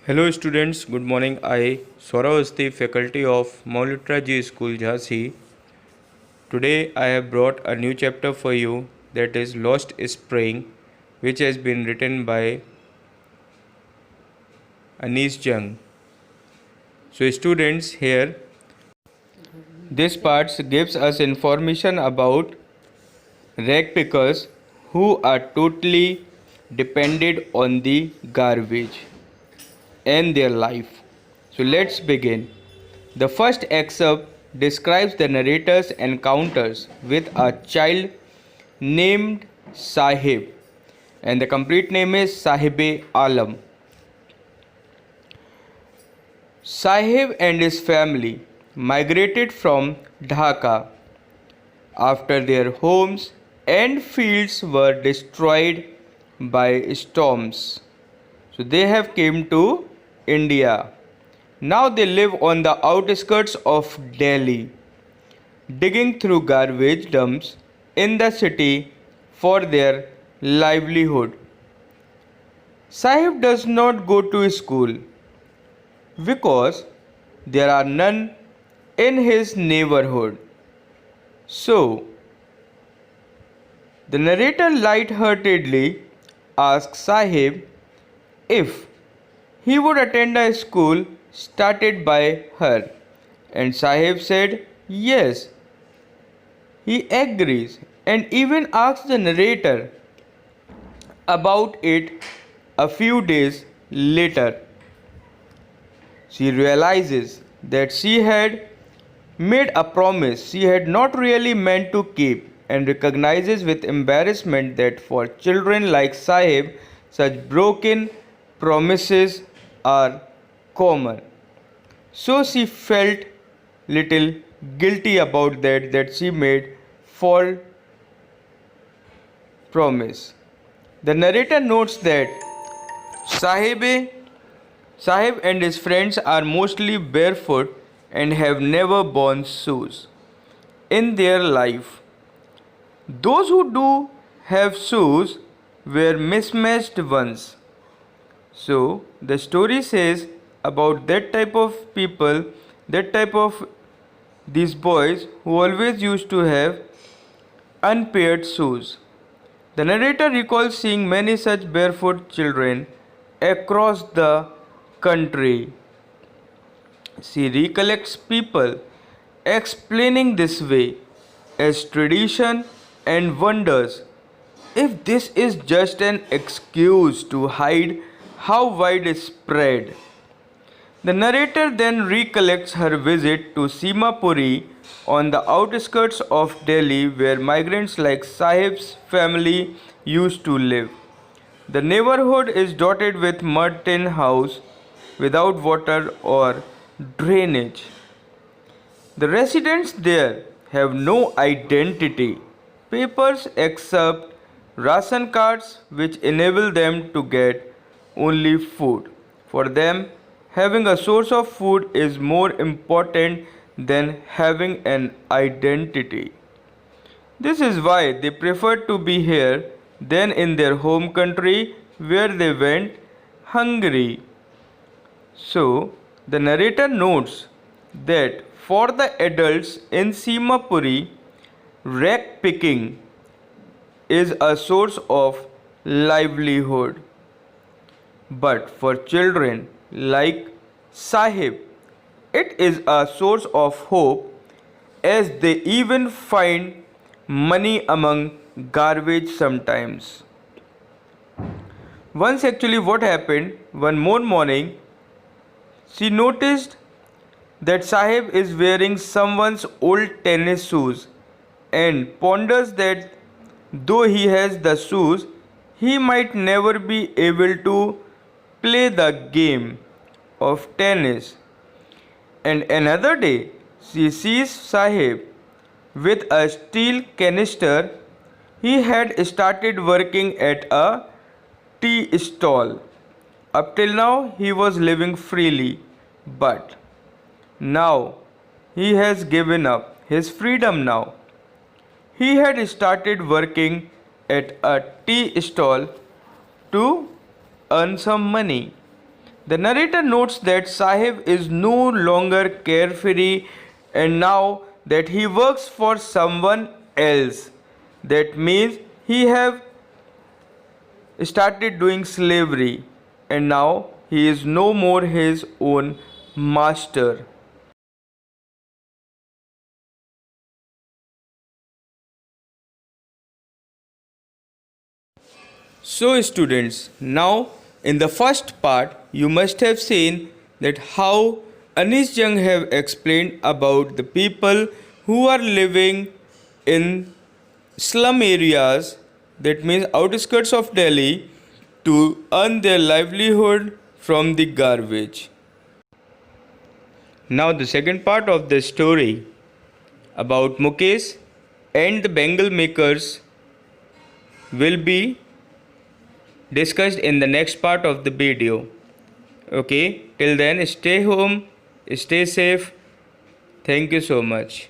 Hello students, good morning. I, Saurav Asti, faculty of Maulitra Ji School, Jhansi. Today I have brought a new chapter for you, that is Lost Spring, which has been written by Anis Jung. So students, here this part gives us information about rag pickers who are totally dependent on the garbage and their life. So let's begin. The first excerpt describes the narrator's encounters with a child named Sahib, and the complete name is Sahibe Alam. Sahib and his family migrated from Dhaka after their homes and fields were destroyed by storms. So they have came to India. Now they live on the outskirts of Delhi, digging through garbage dumps in the city for their livelihood. Sahib does not go to school because there are none in his neighborhood. So, the narrator light-heartedly asks Sahib if he would attend a school started by her, and Sahib said yes. He agrees and even asks the narrator about it a few days later. She realizes that she had made a promise she had not really meant to keep and recognizes with embarrassment that for children like Sahib, such broken promises are common. So she felt little guilty about that she made false promise. The narrator notes that Sahib Sahib and his friends are mostly barefoot and have never worn shoes in their life. Those who do have shoes wear mismatched ones. So the story says about that type of people, that type of these boys who always used to have unpaired shoes. The narrator recalls seeing many such barefoot children across the country. She recollects people explaining this way as tradition and wonders if this is just an excuse to hide how widespread. The narrator then recollects her visit to Simapuri on the outskirts of Delhi where migrants like Sahib's family used to live. The neighborhood is dotted with mud tin houses without water or drainage. The residents there have no identity papers except ration cards which enable them to get only food. For them, having a source of food is more important than having an identity. This is why they prefer to be here than in their home country where they went hungry. So, the narrator notes that for the adults in Simapuri, rag picking is a source of livelihood. But for children like Sahib, it is a source of hope as they even find money among garbage sometimes. Once actually what happened, one more morning, she noticed that Sahib is wearing someone's old tennis shoes and ponders that though he has the shoes, he might never be able to play the game of tennis. And another day, she sees Sahib with a steel canister. He had started working at a tea stall. Up till now, he was living freely, but now he has given up his freedom now. He had started working at a tea stall to earn some money. The narrator notes that Sahib is no longer carefree and now that he works for someone else. That means he have started doing slavery and now he is no more his own master. So students, now in the first part you must have seen that how Anish Jung have explained about the people who are living in slum areas, that means outskirts of Delhi, to earn their livelihood from the garbage. Now the second part of the story about Mukesh and the Bengal makers will be discussed in the next part of the video. Okay, till then stay home, stay safe. Thank you so much.